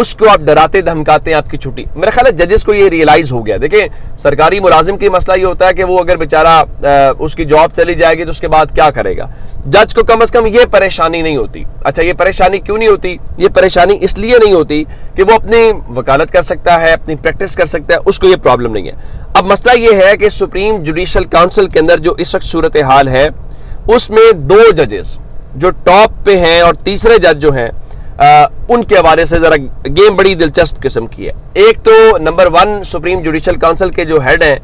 اس کو آپ ڈراتے دھمکاتے ہیں آپ کی چھٹی. میرا خیال ہے ججز کو یہ ریئلائز ہو گیا. دیکھیں سرکاری ملازم کی مسئلہ یہ ہوتا ہے کہ وہ اگر بیچارہ اس کی جاب چلی جائے گی تو اس کے بعد کیا کرے گا. جج کو کم از کم یہ پریشانی نہیں ہوتی. اچھا یہ پریشانی کیوں نہیں ہوتی؟ یہ پریشانی اس لیے نہیں ہوتی کہ وہ اپنی وکالت کر سکتا ہے, اپنی پریکٹس کر سکتا ہے, اس کو یہ پرابلم نہیں ہے. اب مسئلہ یہ ہے کہ سپریم جوڈیشل کاؤنسل کے اندر جو اس وقت صورتحال ہے اس میں 2 ججز جو ٹاپ پہ ہیں اور تیسرے جج جو ہیں ان کے حوالے سے ذرا گیم بڑی دلچسپ قسم کی ہے. ایک تو نمبر 1 سپریم جوڈیشل کاؤنسل کے جو ہیڈ ہیں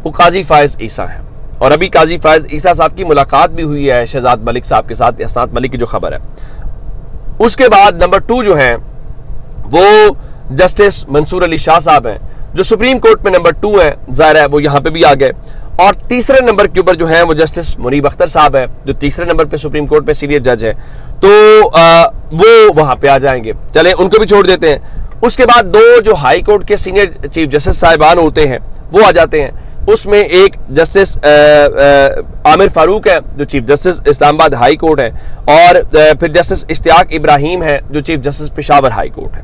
وہ قاضی فائز عیسیٰ ہیں, اور ابھی قاضی فائز عیسیٰ صاحب کی ملاقات بھی ہوئی ہے شہزاد ملک صاحب کے ساتھ, اسناد ملک کی جو خبر ہے. اس کے بعد نمبر 2 جو ہیں وہ جسٹس منصور علی شاہ صاحب ہیں جو سپریم کورٹ میں نمبر 2 ہیں, ظاہر ہے وہ یہاں پہ بھی آ گئے. اور تیسرے نمبر کے اوپر جو ہیں وہ جسٹس منیب اختر صاحب ہیں جو تیسرے نمبر پہ سپریم کورٹ میں سینئر جج ہے, تو وہ وہاں پہ آ جائیں گے. چلیں ان کو بھی چھوڑ دیتے ہیں. اس کے بعد 2 جو ہائی کورٹ کے سینئر چیف جسٹس صاحبان ہوتے ہیں وہ آ جاتے ہیں. اس میں ایک جسٹس عامر فاروق ہے جو چیف جسٹس اسلام آباد ہائی کورٹ ہے, اور پھر جسٹس اشتیاق ابراہیم ہے جو chief justice Peshawar high court ہے.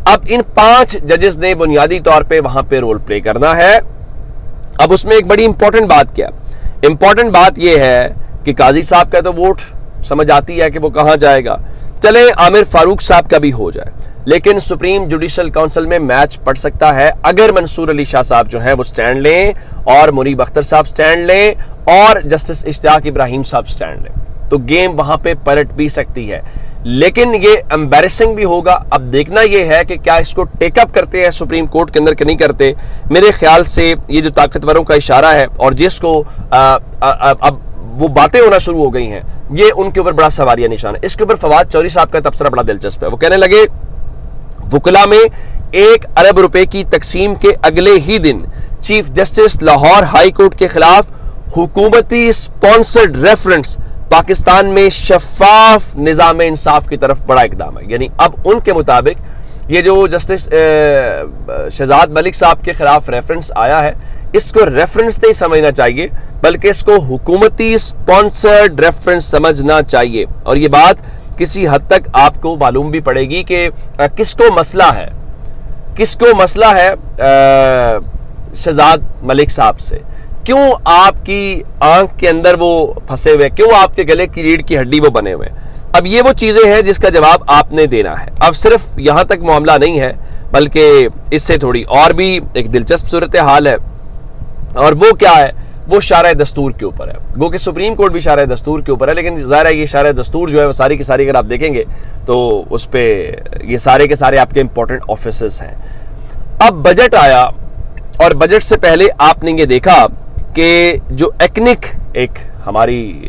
اب ان 5 ججز نے بنیادی طور پہ وہاں پہ رول پلے کرنا ہے. اب اس میں ایک بڑی امپورٹنٹ بات کیا, امپورٹنٹ بات یہ ہے کہ قاضی صاحب کا تو ووٹ سمجھ آتی ہے کہ وہ کہاں جائے گا. چلیں عامر فاروق صاحب کا بھی ہو جائے, لیکن سپریم جوڈیشل کاؤنسل میں میچ پڑ سکتا ہے اگر منصور علی شاہ صاحب جو ہیں وہ سٹینڈ لیں اور منیب اختر صاحب سٹینڈ لیں اور جسٹس اشتیاق ابراہیم صاحب سٹینڈ لیں, تو گیم وہاں پہ پلٹ بھی سکتی ہے. لیکن یہ امبیرسنگ بھی ہوگا. اب دیکھنا یہ ہے کہ کیا اس کو ٹیک اپ کرتے ہیں سپریم کورٹ کے اندر کہ نہیں کرتے. میرے خیال سے یہ جو طاقتوروں کا اشارہ ہے اور جس کو اب وہ باتیں ہونا شروع ہو گئی ہیں, یہ ان کے اوپر بڑا سواریہ نشان ہے. اس کے اوپر فواد چوہدری صاحب کا تبصرہ بڑا دلچسپ ہے. وہ کہنے لگے وکلا میں 1 ارب روپے کی تقسیم کے اگلے ہی دن chief justice Lahore high court کے خلاف حکومتی سپانسرڈ ریفرنس پاکستان میں شفاف نظام انصاف کی طرف بڑا اقدام ہے. یعنی اب ان کے مطابق یہ جو جسٹس شہزاد ملک صاحب کے خلاف ریفرنس آیا ہے, اس کو ریفرنس نہیں سمجھنا چاہیے بلکہ اس کو حکومتی سپانسرڈ ریفرنس سمجھنا چاہیے. اور یہ بات کسی حد تک آپ کو معلوم بھی پڑے گی کہ کس کو مسئلہ ہے, کس کو مسئلہ ہے شہزاد ملک صاحب سے. کیوں آپ کی آنکھ کے اندر وہ پھنسے ہوئے, کیوں آپ کے گلے کی ریڑھ کی ہڈی وہ بنے ہوئے. اب یہ وہ چیزیں ہیں جس کا جواب آپ نے دینا ہے. اب صرف یہاں تک معاملہ نہیں ہے بلکہ اس سے تھوڑی اور بھی ایک دلچسپ صورتحال ہے, اور وہ کیا ہے, وہ شارع دستور کے اوپر ہے. گو کہ سپریم کورٹ بھی شارع دستور کے اوپر ہے, لیکن ظاہر ہے یہ شارع دستور جو ہے وہ ساری کی ساری اگر آپ دیکھیں گے تو اس پہ یہ سارے کے سارے آپ کے امپورٹنٹ آفیسز ہیں. اب بجٹ آیا اور بجٹ سے پہلے آپ نے یہ دیکھا کہ جو ایکنک ایک ہماری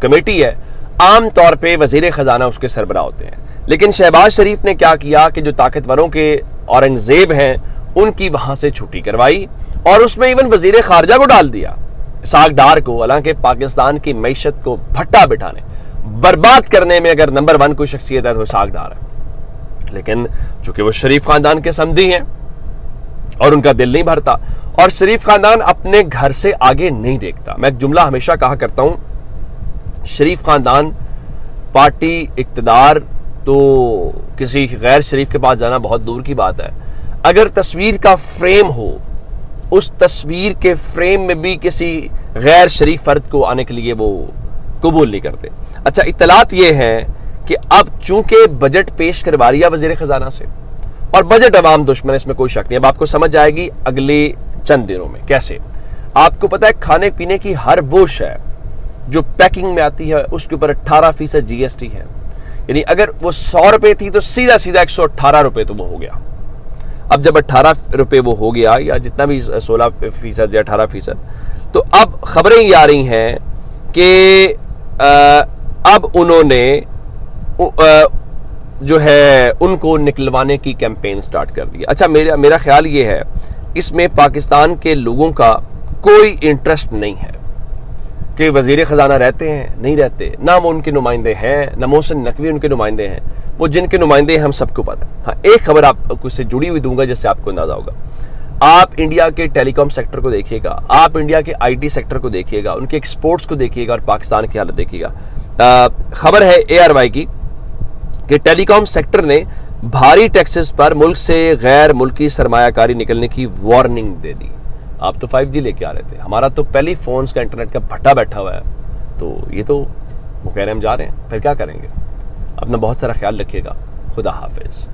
کمیٹی ہے, عام طور پہ وزیر خزانہ اس کے سربراہ ہوتے ہیں, لیکن شہباز شریف نے کیا کیا کہ جو طاقتوروں کے اورنگزیب ہیں ان کی وہاں سے چھٹی کروائی, اور اس میں ایون وزیر خارجہ کو ڈال دیا, اسحاق ڈار کو. حالانکہ پاکستان کی معیشت کو بھٹا بٹھانے برباد کرنے میں اگر نمبر 1 کوئی شخصیت ہے تو اسحاق ڈار ہے, لیکن چونکہ وہ شریف خاندان کے سمدھی ہیں اور ان کا دل نہیں بھرتا, اور شریف خاندان اپنے گھر سے آگے نہیں دیکھتا. میں ایک جملہ ہمیشہ کہا کرتا ہوں, شریف خاندان, پارٹی, اقتدار, تو کسی غیر شریف کے پاس جانا بہت دور کی بات ہے. اگر تصویر کا فریم ہو, اس تصویر کے فریم میں بھی کسی غیر شریف فرد کو آنے کے لیے وہ قبول نہیں کرتے. اچھا اطلاعات یہ ہیں کہ اب چونکہ بجٹ پیش کروا رہی ہے وزیر خزانہ سے, اور بجٹ عوام دشمن, اس میں کوئی شک نہیں. اب آپ کو سمجھ آئے گی اگلے چند دنوں میں کیسے. آپ کو پتا ہے کھانے پینے کی ہر وہ شے جو پیکنگ میں آتی ہے اس کے اوپر 18% جی ایس ٹی ہے. یعنی اگر وہ 100 روپے تھی تو سیدھا 118 روپے تو وہ ہو گیا. اب جب 18 روپے وہ ہو گیا, یا جتنا بھی 16% یا 18%, تو اب خبریں یہ آ رہی ہیں کہ اب انہوں نے جو ہے ان کو نکلوانے کی کیمپین سٹارٹ کر دی. اچھا میرا خیال یہ ہے اس میں پاکستان کے لوگوں کا کوئی انٹرسٹ نہیں ہے کہ وزیر خزانہ رہتے ہیں نہیں رہتے, نہ وہ ان کے نمائندے ہیں, نہ محسن نقوی ان کے نمائندے ہیں. وہ جن کے نمائندے ہیں ہم سب کو پتہ ہے. ہاں ایک خبر آپ کو سے جڑی ہوئی دوں گا جس سے آپ کو اندازہ ہوگا. آپ انڈیا کے ٹیلی کام سیکٹر کو دیکھیے گا, آپ انڈیا کے آئی ٹی سیکٹر کو دیکھیے گا, ان کے ایکسپورٹس کو دیکھیے گا, اور پاکستان کی حالت دیکھیے گا. خبر ہے ARY کی کہ ٹیلی کام سیکٹر نے بھاری ٹیکسز پر ملک سے غیر ملکی سرمایہ کاری نکلنے کی وارننگ دے دی. آپ تو 5G لے کے آ رہے تھے, ہمارا تو پہلی فونز کا انٹرنیٹ کا بھٹا بیٹھا ہوا ہے, تو یہ تو وہ کہہ رہے ہیں ہم جا رہے ہیں, پھر کیا کریں گے. اپنا بہت سارا خیال رکھیے گا. خدا حافظ.